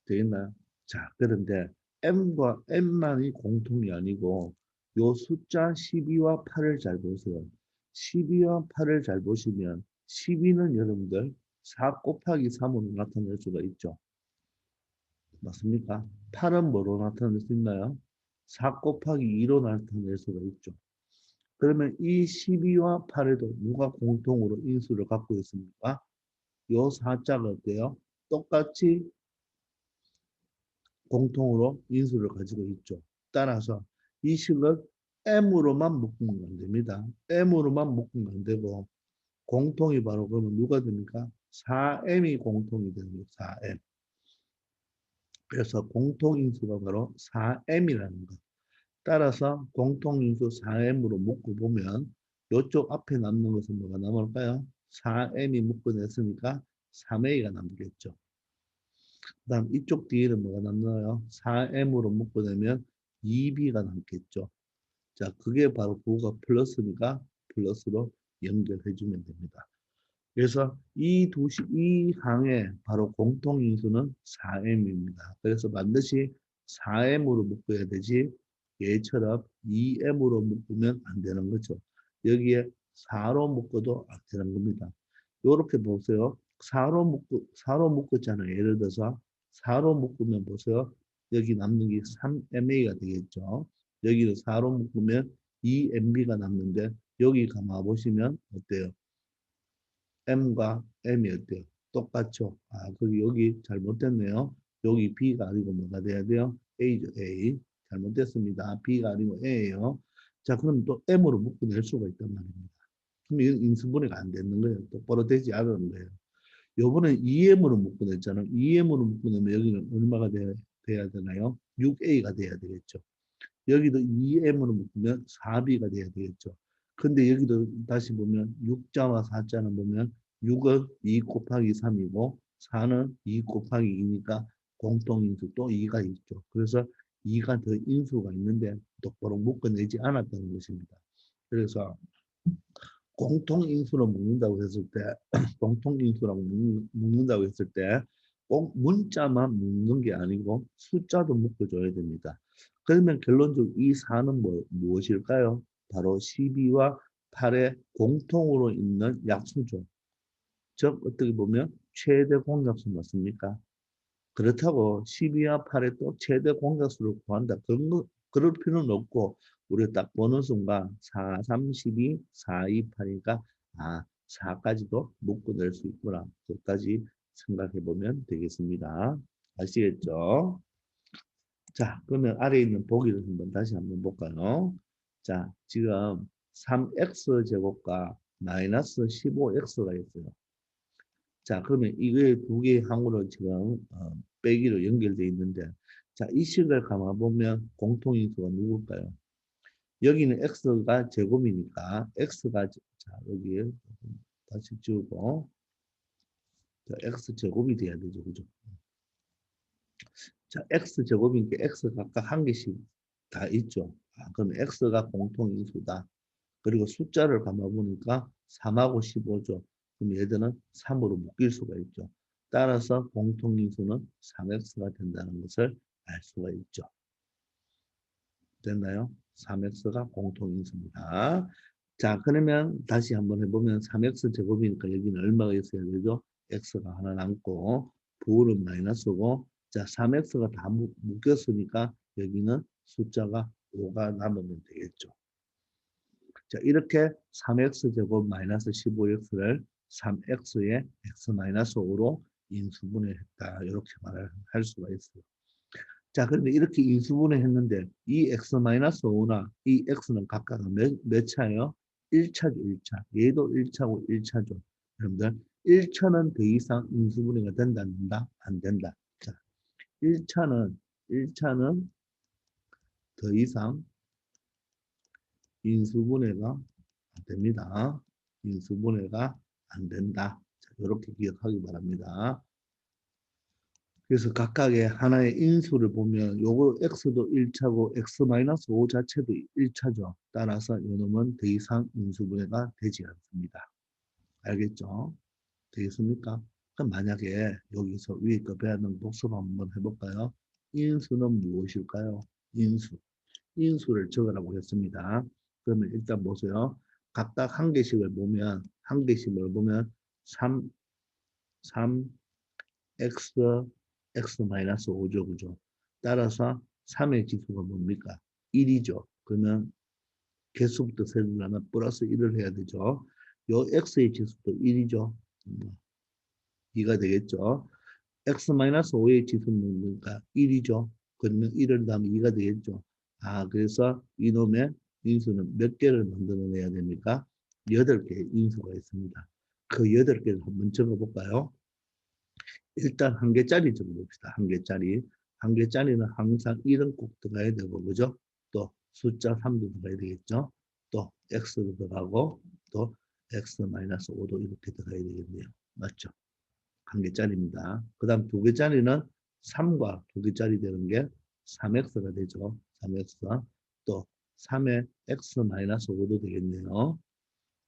되겠나요? 자, 그런데 M과 M만이 공통이 아니고 요 숫자 12와 8을 잘 보세요. 12와 8을 잘 보시면 12는 여러분들 4 곱하기 3으로 나타낼 수가 있죠. 맞습니까? 8은 뭐로 나타낼 수 있나요? 4 곱하기 2로 나타낼 수가 있죠. 그러면 이 12와 8에도 누가 공통으로 인수를 갖고 있습니까? 요 4자가 어때요? 똑같이 공통으로 인수를 가지고 있죠. 따라서 이 식을 M으로만 묶으면 안 됩니다. M으로만 묶으면 안 되고 공통이 바로 그러면 누가 됩니까? 4M이 공통이 됩니다. 4M. 그래서 공통인수가 바로 4M이라는 것. 따라서 공통인수 4M으로 묶고 보면 이쪽 앞에 남는 것은 뭐가 남을까요? 4M이 묶어냈으니까 3A가 남겠죠. 그 다음 이쪽 뒤에는 뭐가 남나요? 4M으로 묶어내면 2B가 남겠죠. 자, 그게 바로 부호가 플러스니까 플러스로 연결해주면 됩니다. 그래서 이 항의 바로 공통인수는 4M입니다. 그래서 반드시 4M으로 묶어야 되지 얘처럼 2M으로 묶으면 안 되는 거죠. 여기에 4로 묶어도 안 되는 겁니다. 요렇게 보세요. 4로 묶었잖아요. 예를 들어서 4로 묶으면 보세요. 여기 남는 게 3MA가 되겠죠. 여기를 4로 묶으면 2MB가 남는데 여기 가만 보시면 어때요? M과 M이 어때요? 똑같죠? 아, 그 여기 잘못됐네요. 여기 B가 아니고 뭐가 돼야 돼요? A죠, A. 잘못됐습니다. B가 아니고 A예요. 자, 그럼 또 M으로 묶어낼 수가 있단 말입니다. 그럼 이건 인수분해가 안 되는 거예요. 똑바로 되지 않은 거예요. 요번에 2M으로 묶어냈잖아요. 2M으로 묶어내면 여기는 얼마가 돼야 되나요? 6A가 돼야 되겠죠. 여기도 2M으로 묶으면 4B가 돼야 되겠죠. 근데 여기도 다시 보면 6자와 4자는 보면 6은 2 곱하기 3이고 4는 2 곱하기 2니까 공통인수 또 2가 있죠. 그래서 2가 더 인수가 있는데 똑바로 묶어내지 않았다는 것입니다. 그래서 공통인수로 묶는다고 했을 때 공통인수라고 묶는다고 했을 때 꼭 문자만 묶는 게 아니고 숫자도 묶어줘야 됩니다. 그러면 결론적으로 이 4는 무엇일까요? 바로 12와 8의 공통으로 있는 약수죠. 즉 어떻게 보면 최대 공약수 맞습니까? 그렇다고 12와 8의 또 최대 공약수를 구한다. 그럴 필요는 없고 우리가 딱 보는 순간 4, 3, 12, 4, 2, 8이니까 아 4까지도 묶어낼 수 있구나. 그것까지 생각해 보면 되겠습니다. 아시겠죠? 자, 그러면 아래에 있는 보기를 다시 한번 볼까요? 자, 지금 3x 제곱과 마이너스 15x가 있어요. 자, 그러면 이게 두 개의 항으로 지금 빼기로 연결되어 있는데, 자, 이 식을 가만 보면 공통인수가 누굴까요? 여기는 x가 제곱이니까 x가 자 여기에 다시 지우고 자, x 제곱이 돼야 되죠, 그죠? 자, x 제곱이니까 x 각각 한 개씩 다 있죠. 아, 그럼 x가 공통인수다. 그리고 숫자를 감아보니까 3하고 15죠. 그럼 얘들은 3으로 묶일 수가 있죠. 따라서 공통인수는 3x가 된다는 것을 알 수가 있죠. 됐나요? 3x가 공통인수입니다. 자, 그러면 다시 한번 해보면 3x 제곱이니까 여기는 얼마가 있어야 되죠? x가 하나 남고 부호는 마이너스고, 자, 3x가 다 묶였으니까 여기는 숫자가 5가 남으면 되겠죠. 자, 이렇게 3x 제곱 마이너스 15x를 3x의 x 마이너스 5로 인수분해했다. 이렇게 말을 할 수가 있어요. 자, 그런데 이렇게 인수분해했는데 이 x 마이너스 5나 이 x는 각각 몇 차예요? 1차죠, 1차. 얘도 1차고 1차죠. 여러분들, 1차는 더 이상 인수분해가 된다, 안 된다? 안 된다. 자, 1차는 더 이상 인수분해가 안 됩니다. 인수분해가 안 된다. 자, 이렇게 기억하기 바랍니다. 그래서 각각의 하나의 인수를 보면 요거 x도 1차고 x-5 자체도 1차죠. 따라서 이놈은 더 이상 인수분해가 되지 않습니다. 알겠죠? 되겠습니까? 그럼 만약에 여기서 위에 거 배우는 복습 한번 해볼까요? 인수는 무엇일까요? 인수. 인수를 적으라고 했습니다. 그러면 일단 보세요. 각각 한 개씩을 보면, 한 개씩을 보면 3, x, x-5죠. 그죠? 따라서 3의 지수가 뭡니까? 1이죠. 그러면 개수부터 세려면 플러스 1을 해야 되죠. 요 x의 지수도 1이죠. 2가 되겠죠. x-5의 지수는 뭡니까? 1이죠. 그러면 1을 더하면 2가 되겠죠. 아, 그래서 이놈의 인수는 몇 개를 만들어내야 됩니까? 8개의 인수가 있습니다. 그 8개를 한번 적어볼까요? 일단 한 개짜리 적어봅시다. 한 개짜리. 한 개짜리는 항상 1은 꼭 들어가야 되고, 그죠? 또 숫자 3도 들어가야 되겠죠? 또 x도 들어가고, 또 x-5도 이렇게 들어가야 되겠네요. 맞죠? 한 개짜리입니다. 그 다음 두 개짜리는 3과 두 개짜리 되는 게 3x가 되죠. 3x. 또 3의 x-5도 되겠네요.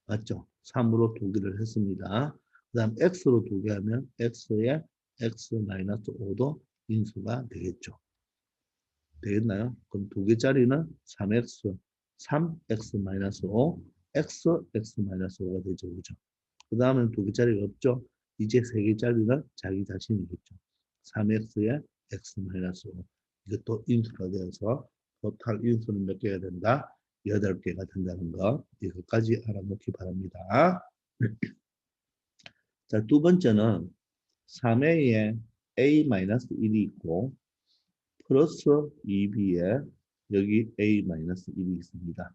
맞죠? 3으로 두 개를 했습니다. 그 다음 x로 두 개 하면 x의 x-5도 인수가 되겠죠. 되겠나요? 그럼 두 개짜리는 3x, 3x-5, x, x-5가 되죠. 그죠? 그 다음엔 두 개짜리가 없죠. 이제 세 개짜리는 자기 자신이겠죠. 3x의 x-5. 이것도 인수가 되어서 토탈 인수는 몇 개가 된다? 8개가 된다는 거. 이것까지 알아놓기 바랍니다. 자, 두 번째는 3a에 a-1이 있고 플러스 2b에 여기 a-1이 있습니다.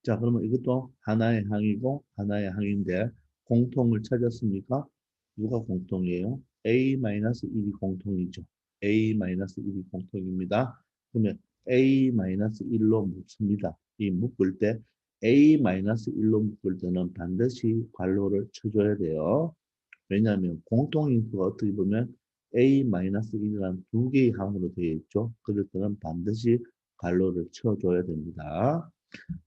자, 그러면 이것도 하나의 항이고 하나의 항인데 공통을 찾았습니까? 누가 공통이에요? a-1이 공통이죠. a-1이 공통입니다. 그러면 a-1로 묶습니다. 이 묶을 때 a-1로 묶을 때는 반드시 괄호를 쳐줘야 돼요. 왜냐하면 공통인수가 어떻게 보면 a-1이라는 두 개의 항으로 되어 있죠. 그럴 때는 반드시 괄호를 쳐줘야 됩니다.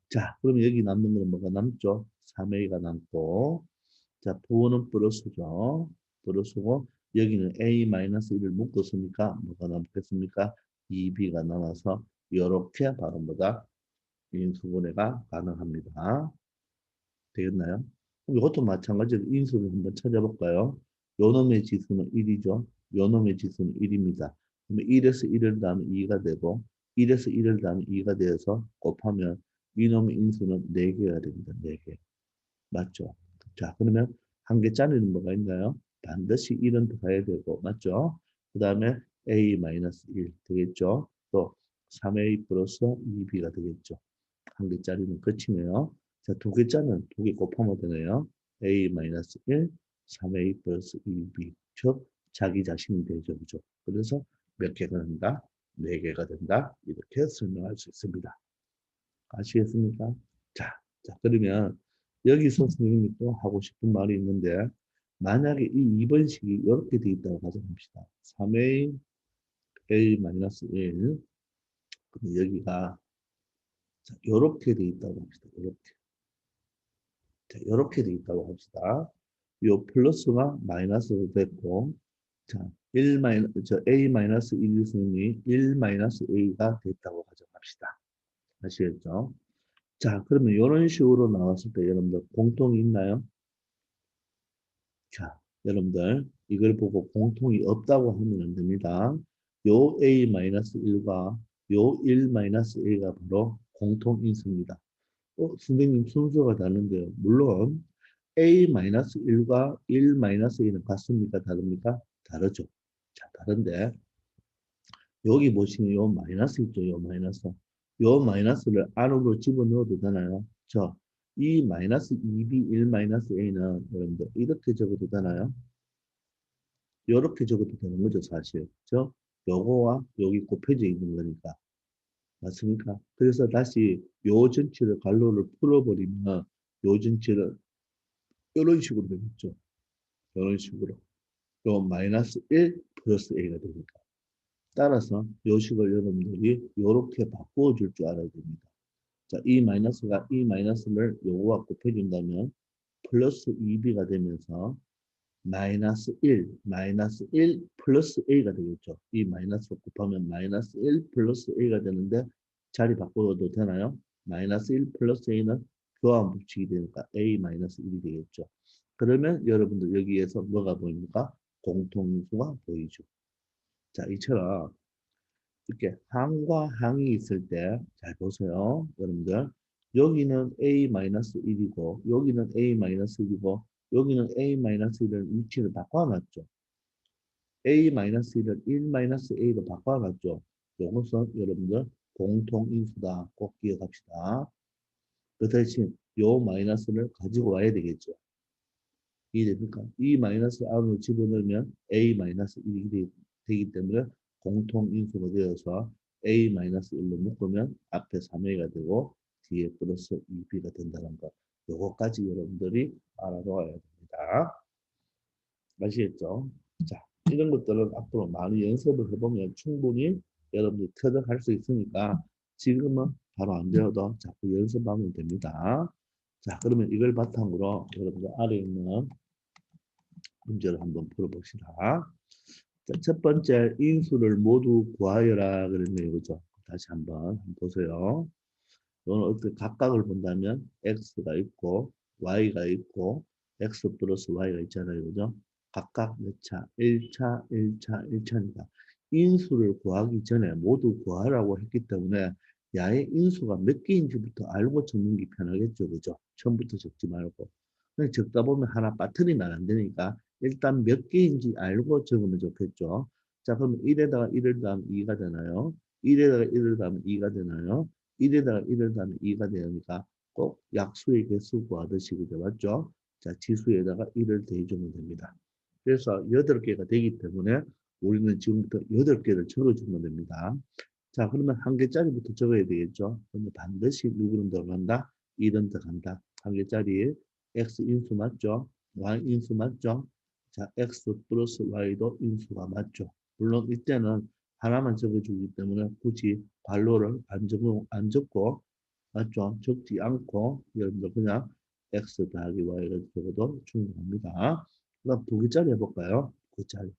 자, 그럼 여기 남는 건 뭐가 남죠? 3a가 남고, 자, 부호는 플러스죠. 플러스고, 여기는 a-1을 묶었으니까 뭐가 남겠습니까? 2b가 남아서 이렇게 바로 뭐다? 인수분해가 가능합니다. 되겠나요? 이것도 마찬가지로 인수를 한번 찾아볼까요? 요놈의 지수는 1이죠. 요놈의 지수는 1입니다. 그러면 1에서 1을 더하면 2가 되고 1에서 1을 더하면 2가 되어서 곱하면 이놈의 인수는 4개가 됩니다. 4개. 맞죠? 자, 그러면 한 개짜리는 뭐가 있나요? 반드시 1은 더해야 되고, 맞죠? 그 다음에 a-1 되겠죠? 또 3a 플러스 2b가 되겠죠? 한 개짜리는 끝이네요. 자, 두 개짜리는 두 개 곱하면 되네요. a-1, 3a 플러스 2b. 즉, 자기 자신이 되죠. 그죠? 그래서 몇 개가 된다? 4개가 된다. 이렇게 설명할 수 있습니다. 아시겠습니까? 자, 그러면 여기서 선생님이 또 하고 싶은 말이 있는데, 만약에 이 2번식이 이렇게 돼 있다고 가정합시다. 3a, a-1. 근데 여기가 이렇게 돼 있다고 합시다. 이렇게. 자, 이렇게 돼 있다고 합시다. 요 플러스가 마이너스로 됐고, 자, 1 저 a 마이너스 1이 승이 1 마이너스 a가 됐다고 가정합시다. 아시겠죠? 자, 그러면 이런 식으로 나왔을 때 여러분들 공통이 있나요? 자, 여러분들 이걸 보고 공통이 없다고 하면 안 됩니다. 요 a-1과 요 1-a가 바로 공통인수입니다. 선생님 순서가 다른데요. 물론 a-1과 1-a는 같습니까? 다릅니까? 다르죠. 자, 다른데 여기 보시면 요 마이너스 있죠. 요 마이너스. 요 마이너스를 안으로 집어넣어도 되나요? 이 마이너스 2b 1-a는 여러분들 이렇게 적어도 되나요? 이렇게 적어도 되는 거죠, 사실. 요거와 여기 곱해져 있는 거니까. 맞습니까? 그래서 다시 요 전체를 갈로를 풀어버리면 요 전체를 이런 식으로 되겠죠. 이런 식으로. 요 마이너스 1 플러스 a가 되니까. 따라서 요 식을 여러분들이 이렇게 바꾸어 줄 줄 알아야 됩니다. 자, 이 마이너스가 이 마이너스를 요거와 곱해준다면 플러스 2b가 되면서 마이너스 1 플러스 a가 되겠죠. 이 마이너스 곱하면 마이너스 1 플러스 a가 되는데 자리 바꿔도 되나요? 마이너스 1 플러스 a는 교환 붙이기 되니까 a 마이너스 1이 되겠죠. 그러면 여러분들 여기에서 뭐가 보입니까? 공통인수가 보이죠. 자, 이처럼 이렇게 항과 항이 있을 때 잘 보세요. 여러분들 여기는 a-1이고 여기는 a-1이고 여기는 a-1을 위치를 바꿔놨죠. a-1을 1-a로 바꿔놨죠. 이것은 여러분들 공통인수다. 꼭 기억합시다. 그 대신 요 마이너스를 가지고 와야 되겠죠. 이해됩니까? 이 마이너스 안으로 집어넣으면 a-1이 되기 때문에 공통인수가 되어서 a-1로 묶으면 앞에 3a가 되고 뒤에 플러스 2b가 된다는 거. 요거까지 여러분들이 알아둬야 됩니다. 아시겠죠? 자, 이런 것들은 앞으로 많이 연습을 해보면 충분히 여러분들이 터득할 수 있으니까 지금은 바로 안 되어도 자꾸 연습하면 됩니다. 자, 그러면 이걸 바탕으로 여러분들 아래 있는 문제를 한번 풀어봅시다. 자, 첫 번째 인수를 모두 구하여라 그랬네요. 그죠? 다시 한번 보세요. 이건 어떻게 각각을 본다면 x가 있고 y가 있고 x 플러스 y가 있잖아요. 그죠? 각각 몇 차? 1차, 1차, 1차니까 인수를 구하기 전에 모두 구하라고 했기 때문에 야의 인수가 몇 개인지부터 알고 적는 게 편하겠죠. 그죠? 처음부터 적지 말고. 그냥 적다 보면 하나 빠뜨리면 안 되니까 일단 몇 개인지 알고 적으면 좋겠죠. 자, 그러면 1에다가 1을 더하면 2가 되나요? 1에다가 1을 더하면 2가 되나요? 1에다가 1을 더하면 2가 되니까 꼭 약수의 개수 구하듯이 그죠? 맞죠? 자, 지수에다가 1을 더해주면 됩니다. 그래서 8개가 되기 때문에 우리는 지금부터 8개를 적어주면 됩니다. 자, 그러면 한 개짜리부터 적어야 되겠죠? 근데 반드시 누구는 들어간다? 1은 들어간다. 한 개짜리 x 인수 맞죠? y 인수 맞죠? 자, x 플러스 y도 인수가 맞죠? 물론 이때는 하나만 적어주기 때문에 굳이 괄호를 안 적고 맞죠? 적지 않고 여러분들 그냥 x 더하기 y를 적어도 충분합니다. 그럼 두 개짜리 해볼까요? 두 개짜리.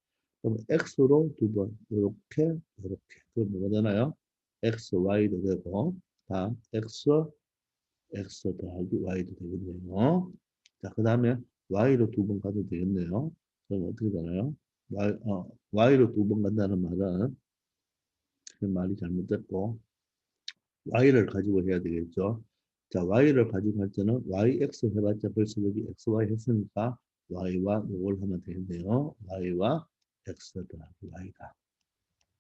그럼 x로 두 번, 이렇게, 이렇게. 그럼 뭐가 되나요? x, y도 되고, 다음 x 더하기 y도 되겠네요. 자, 그 다음에 y로 두 번 가도 되겠네요. 그럼 어떻게 되나요? y로 두 번 간다는 말은 그 말이 잘못됐고 y를 가지고 해야 되겠죠. 자, y를 가지고 할 때는 yx 해봤자 벌써 여기 xy 했으니까 y와 이걸 하면 되겠네요. y와 x 더하기 y가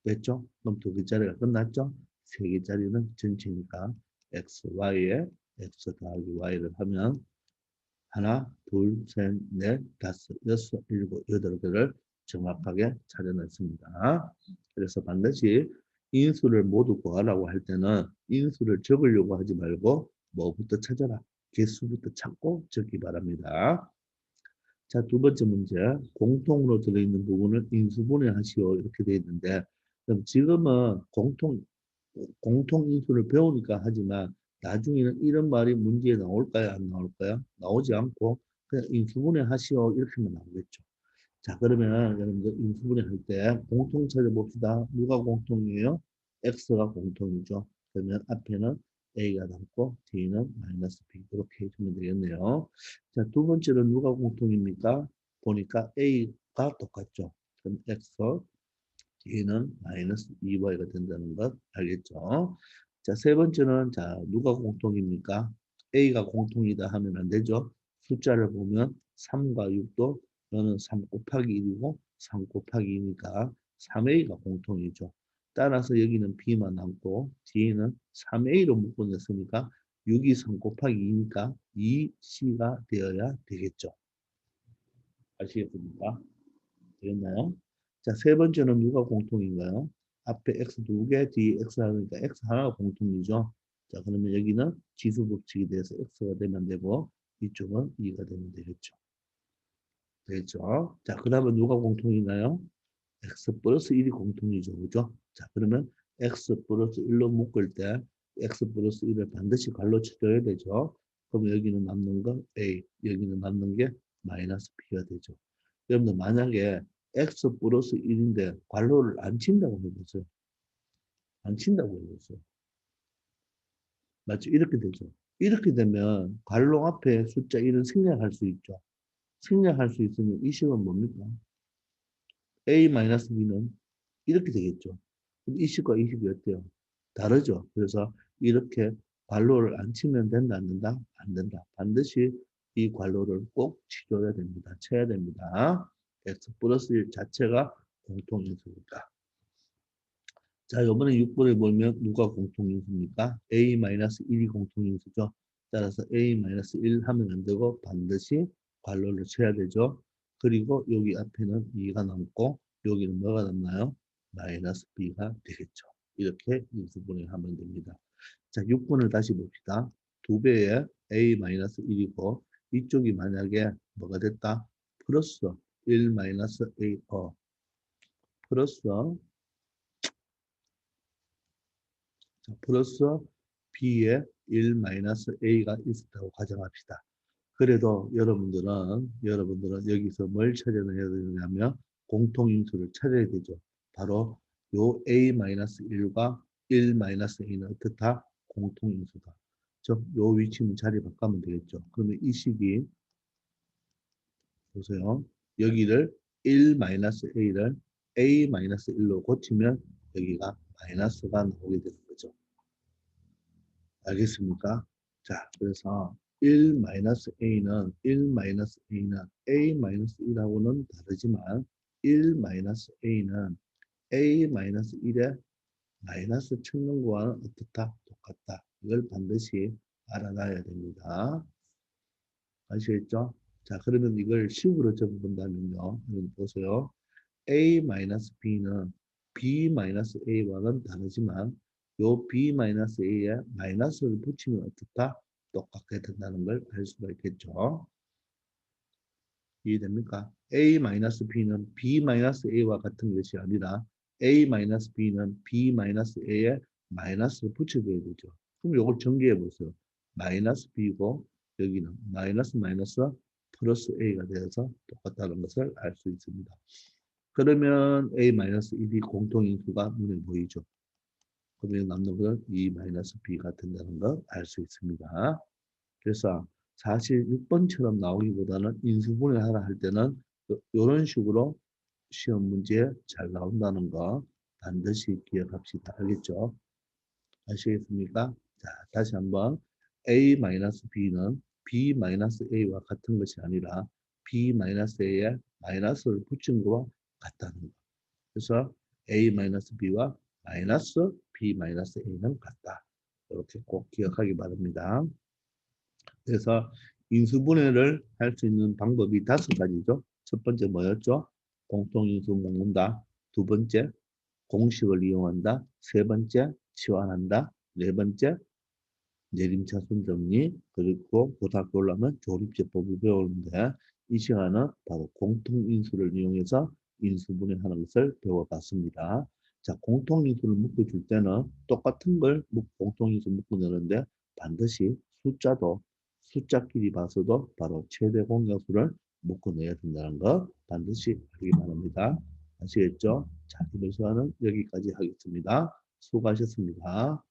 됐죠? 그럼 두 개짜리가 끝났죠? 세 개짜리는 전체니까 x, y에 x 더하기 y를 하면 하나, 둘, 셋, 넷, 다섯, 여섯, 일곱, 여덟 개를 정확하게 찾아냈습니다. 그래서 반드시 인수를 모두 구하라고 할 때는 인수를 적으려고 하지 말고 뭐부터 찾아라. 개수부터 찾고 적기 바랍니다. 자, 두 번째 문제. 공통으로 들어있는 부분을 인수분해하시오. 이렇게 되어 있는데 그럼 지금은 공통 인수를 배우니까 하지만 나중에는 이런 말이 문제에 나올까요? 안 나올까요? 나오지 않고 그냥 인수분해 하시오 이렇게만 나오겠죠. 자, 그러면 여러분들 인수분해 할 때 공통 찾아봅시다. 누가 공통이에요? X가 공통이죠. 그러면 앞에는 A가 남고 D는 마이너스 B 이렇게 해주면 되겠네요. 자, 두 번째는 누가 공통입니까? 보니까 A가 똑같죠. 그럼 X, D는 마이너스 2y가 된다는 것 알겠죠? 자, 세 번째는 자, 누가 공통입니까? A가 공통이다 하면 안 되죠. 숫자를 보면 3과 6도 너는 3 곱하기 1이고 3 곱하기 2니까 3A가 공통이죠. 따라서 여기는 B만 남고 D는 3A로 묶어냈으니까 6이 3 곱하기 2니까 2C가 되어야 되겠죠. 아시겠습니까? 되겠나요? 자, 세 번째는 누가 공통인가요? 앞에 x 두 개, 뒤에 x 하니까 x 하나가 공통이죠. 자, 그러면 여기는 지수 법칙이 돼서 x가 되면 되고 이쪽은 2가 되면 되겠죠. 되겠죠? 자, 그 다음에 누가 공통이나요? x 플러스 1이 공통이죠. 그죠? 자, 그러면 x 플러스 1로 묶을 때 x 플러스 1을 반드시 괄로 쳐줘야 되죠. 그럼 여기는 남는 거 a, 여기는 남는 게 마이너스 b가 되죠. 여러분들 만약에 x 플러스 1인데 괄호를 안 친다고 해보세요. 안 친다고 해보세요. 맞죠? 이렇게 되죠. 이렇게 되면 괄호 앞에 숫자 1은 생략할 수 있죠. 생략할 수 있으면 이 식은 뭡니까? a-b는 이렇게 되겠죠. 이 식과 이 식이 어때요? 다르죠. 그래서 이렇게 괄호를 안 치면 된다, 안 된다? 안 된다. 반드시 이 괄호를 꼭 치줘야 됩니다. 쳐야 됩니다. x 플러스 1 자체가 공통인수니까. 자, 이번에 6번에 보면 누가 공통인수입니까? a-1이 공통인수죠. 따라서 a-1 하면 안 되고 반드시 괄호를 쳐야 되죠. 그리고 여기 앞에는 2가 남고 여기는 뭐가 남나요? 마이너스 b가 되겠죠. 이렇게 인수분해 하면 됩니다. 자, 6번을 다시 봅시다. 2배의 a-1이고 이쪽이 만약에 뭐가 됐다? 플러스 1-a 플러스 자, 플러스 b의 1-a가 있었다고 가정합시다. 그래도 여러분들은 여기서 뭘 찾아내야 되냐면 공통인수를 찾아야 되죠. 바로 요 a-1과 1-a는 어떻다? 공통인수다. 즉, 요 위치는 자리 바꾸면 되겠죠. 그러면 이 식이 보세요. 여기를 1-a를 a-1로 고치면 여기가 마이너스가 나오게 되는 거죠. 알겠습니까? 자, 그래서 1-a는 a-1하고는 다르지만 1-a는 a-1의 마이너스 쳤는 거와는 어떻다? 똑같다. 이걸 반드시 알아놔야 됩니다. 아시겠죠? 자, 그러면 이걸 식으로 적어본다면요. 여러분 보세요. a-b는 b-a와는 다르지만 요 b-a에 마이너스를 붙이면 어떻다? 똑같게 된다는 걸 알 수가 있겠죠. 이해됩니까? a-b는 b-a와 같은 것이 아니라 a-b는 b-a에 마이너스를 붙여줘야 되죠. 그럼 이걸 전개해 보세요. 마이너스 b고 여기는 마이너스 마이너스 플러스 a가 되어서 똑같다는 것을 알 수 있습니다. 그러면 a-1이 공통인수가 눈에 보이죠. 그러면 남는 것은 2-b가 된다는 걸 알 수 있습니다. 그래서 사실 6번처럼 나오기보다는 인수분해하라 할 때는 이런 식으로 시험 문제에 잘 나온다는 거 반드시 기억합시다. 알겠죠? 아시겠습니까? 자, 다시 한번 a-b는 b-a와 같은 것이 아니라 b-a에 마이너스를 붙인 것과 같다는 거. 그래서 a-b와 마이너스 b-a는 같다. 이렇게 꼭 기억하기 바랍니다. 그래서 인수분해를 할 수 있는 방법이 5가지죠. 첫 번째 뭐였죠? 공통인수 묶는다. 두 번째, 공식을 이용한다. 세 번째, 치환한다. 네 번째, 내림차순 정리. 그리고 고등학교 올라면 조립제법을 배우는데 이 시간은 바로 공통인수를 이용해서 인수분해하는 것을 배워봤습니다. 자, 공통인수를 묶어줄 때는 똑같은 걸 공통인수 묶어내는데 반드시 숫자끼리 봐서도 바로 최대 공약수를 묶어내야 된다는 거 반드시 하기 바랍니다. 아시겠죠? 자, 이번 시간은 여기까지 하겠습니다. 수고하셨습니다.